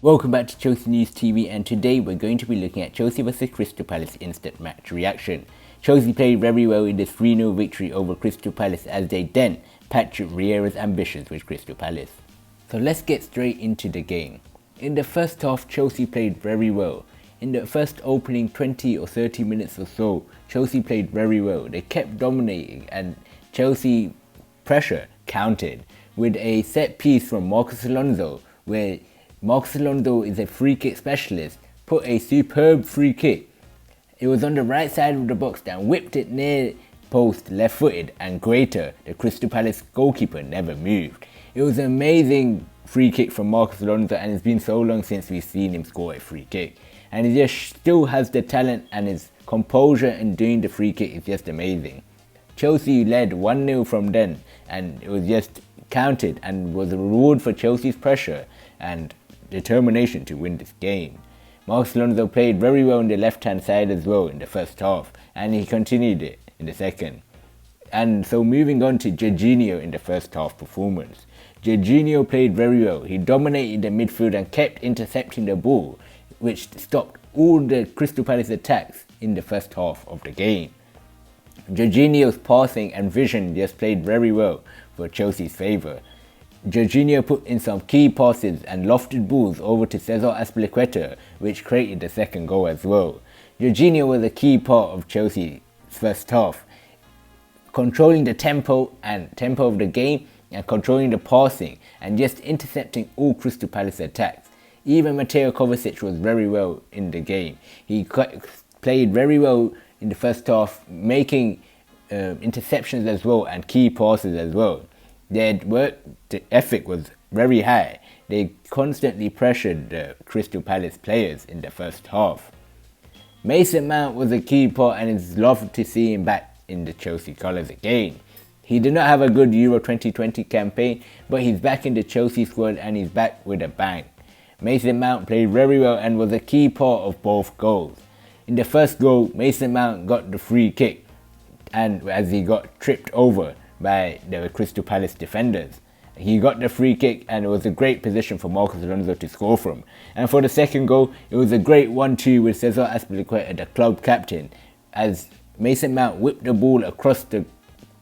Welcome back to Chelsea News TV, and today we're going to be looking at Chelsea vs Crystal Palace instant match reaction. Chelsea played very well in this 3-0 victory over Crystal Palace as they then patched Vieira's ambitions with Crystal Palace. So let's get straight into the game. In the first half, Chelsea played very well. In the first opening 20 or 30 minutes or so, Chelsea played very well. They kept dominating and Chelsea pressure counted with a set piece from Marcos Alonso, where Marcos Alonso is a free kick specialist, put a superb free kick. It was on the right side of the box and whipped it near post left footed, and Greater, the Crystal Palace goalkeeper, never moved. It was an amazing free kick from Marcos Alonso, and it's been so long since we've seen him score a free kick. And he just still has the talent, and his composure in doing the free kick is just amazing. Chelsea led 1-0 from then, and it was just counted and was a reward for Chelsea's pressure and determination to win this game. Marcos Alonso played very well on the left hand side as well in the first half, and he continued it in the second. And so moving on to Jorginho in the first half performance. Jorginho played very well. He dominated the midfield and kept intercepting the ball, which stopped all the Crystal Palace attacks in the first half of the game. Jorginho's passing and vision just played very well for Chelsea's favour. Jorginho put in some key passes and lofted balls over to Cesar Azpilicueta, which created the second goal as well. Jorginho was a key part of Chelsea's first half, controlling the tempo of the game and controlling the passing and just intercepting all Crystal Palace attacks. Even Mateo Kovacic was very well in the game. He played very well in the first half, making interceptions as well and key passes as well. Their work ethic was very high. They constantly pressured the Crystal Palace players in the first half. Mason Mount was a key part, and it's lovely to see him back in the Chelsea colours again. He did not have a good Euro 2020 campaign, but he's back in the Chelsea squad and he's back with a bang. Mason Mount played very well and was a key part of both goals. In the first goal, Mason Mount got the free kick, and as he got tripped over by the Crystal Palace defenders. He got the free kick, and it was a great position for Marcos Alonso to score from. And for the second goal, it was a great 1-2 with Cesar Azpilicueta, the club captain, as Mason Mount whipped the ball across the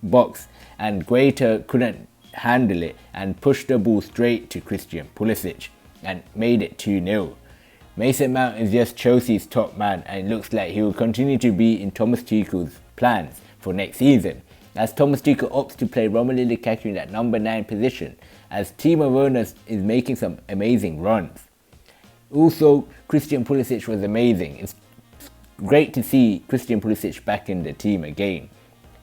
box and Greater couldn't handle it and pushed the ball straight to Christian Pulisic and made it 2-0. Mason Mount is just Chelsea's top man, and it looks like he will continue to be in Thomas Tuchel's plans for next season, as Thomas Tuchel opts to play Romelu Lukaku in that number 9 position, as Timo Werner is making some amazing runs. Also, Christian Pulisic was amazing. It's great to see Christian Pulisic back in the team again.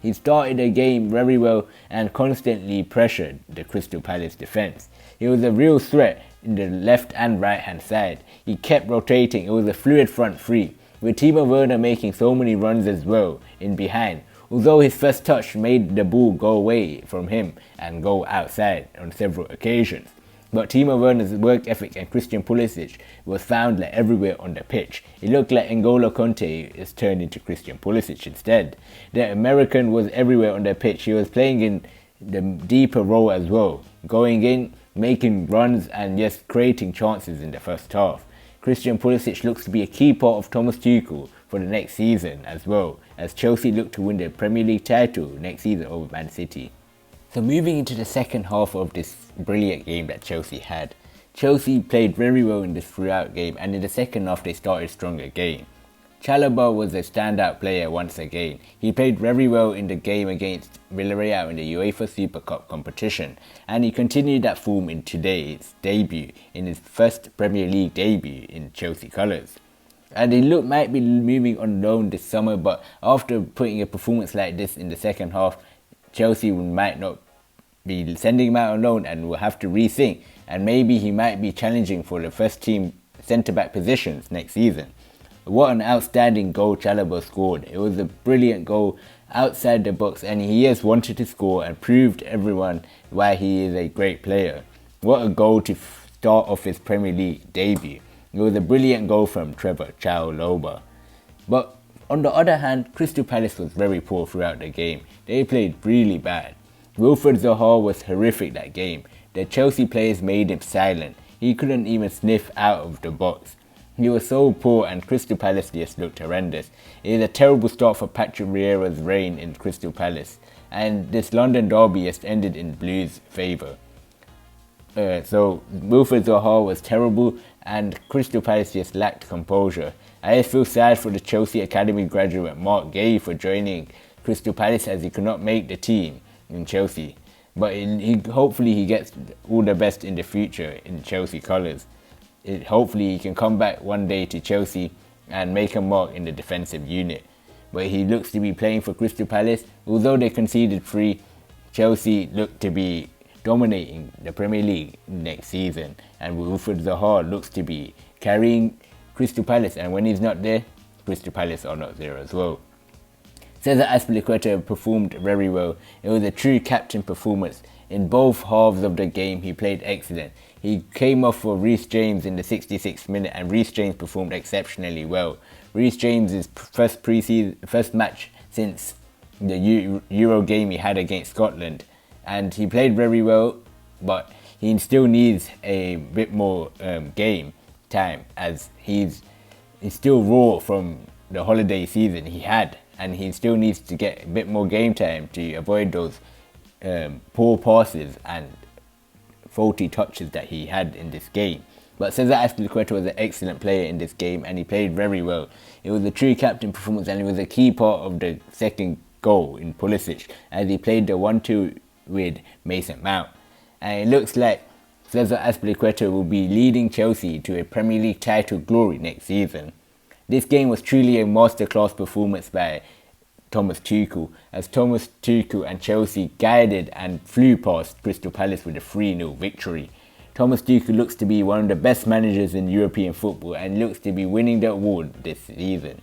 He started the game very well and constantly pressured the Crystal Palace defence. He was a real threat in the left and right hand side. He kept rotating. It was a fluid front three, with Timo Werner making so many runs as well in behind. Although his first touch made the ball go away from him and go outside on several occasions. But Timo Werner's work ethic and Christian Pulisic was found like everywhere on the pitch. It looked like N'Golo Kanté is turned into Christian Pulisic instead. The American was everywhere on the pitch. He was playing in the deeper role as well, going in, making runs and just creating chances in the first half. Christian Pulisic looks to be a key part of Thomas Tuchel for the next season as well, as Chelsea look to win the Premier League title next season over Man City. So moving into the second half of this brilliant game that Chelsea had. Chelsea played very well in this throughout game, and in the second half they started strong again. Chalobah was a standout player once again. He played very well in the game against Villarreal in the UEFA Super Cup competition, and he continued that form in today's debut, in his first Premier League debut in Chelsea colours. And he might be moving on loan this summer, but after putting a performance like this in the second half, Chelsea might not be sending him out on loan and will have to rethink, and maybe he might be challenging for the first team centre-back positions next season. What an outstanding goal Chalobah scored. It was a brilliant goal outside the box, and he has wanted to score and proved to everyone why he is a great player. What a goal to start off his Premier League debut. It was a brilliant goal from Trevor Chalobah. But on the other hand, Crystal Palace was very poor throughout the game. They played really bad. Wilfred Zaha was horrific that game. The Chelsea players made him silent. he couldn't even sniff out of the box. He was so poor, and Crystal Palace just looked horrendous. It is a terrible start for Patrick Vieira's reign in Crystal Palace, and this London derby just ended in Blues' favour. So Wilfred Zaha was terrible, and Crystal Palace just lacked composure. I just feel sad for the Chelsea Academy graduate Mark Gay for joining Crystal Palace, as he could not make the team in Chelsea. But hopefully he gets all the best in the future in Chelsea colours. Hopefully he can come back one day to Chelsea and make a mark in the defensive unit. But he looks to be playing for Crystal Palace. Although they conceded 3, Chelsea look to be dominating the Premier League next season, and Wilfred Zaha looks to be carrying Crystal Palace, and when he's not there, Crystal Palace are not there as well. Cesar Azpilicueta performed very well. It was a true captain performance. In both halves of the game, he played excellent. He came off for Reece James in the 66th minute, and Reece James performed exceptionally well. Reece James' first match since the Euro game he had against Scotland, and he played very well, but he still needs a bit more game time, as he's still raw from the holiday season he had, and he still needs to get a bit more game time to avoid those poor passes and faulty touches that he had in this game. But Cesar Azpilicueta was an excellent player in this game, and he played very well. It was a true captain performance, and it was a key part of the second goal in Pulisic, as he played the 1-2 with Mason Mount. And it looks like Cesar Azpilicueta will be leading Chelsea to a Premier League title glory next season. This game was truly a masterclass performance by Thomas Tuchel, as Thomas Tuchel and Chelsea guided and flew past Crystal Palace with a 3-0 victory. Thomas Tuchel looks to be one of the best managers in European football, and looks to be winning the award this season.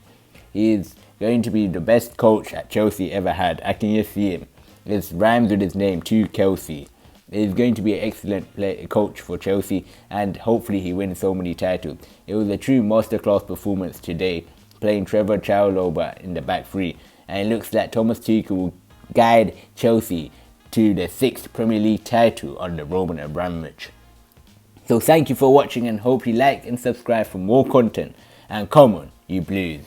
He is going to be the best coach that Chelsea ever had. I can just see him. It rhymes with his name, Tuchel. He's going to be an excellent coach for Chelsea, and hopefully he wins so many titles. It was a true masterclass performance today, playing Trevor Chalobah in the back 3. And it looks like Thomas Tuchel will guide Chelsea to the 6th Premier League title under Roman Abramovich. So thank you for watching, and hope you like and subscribe for more content. And come on, you Blues.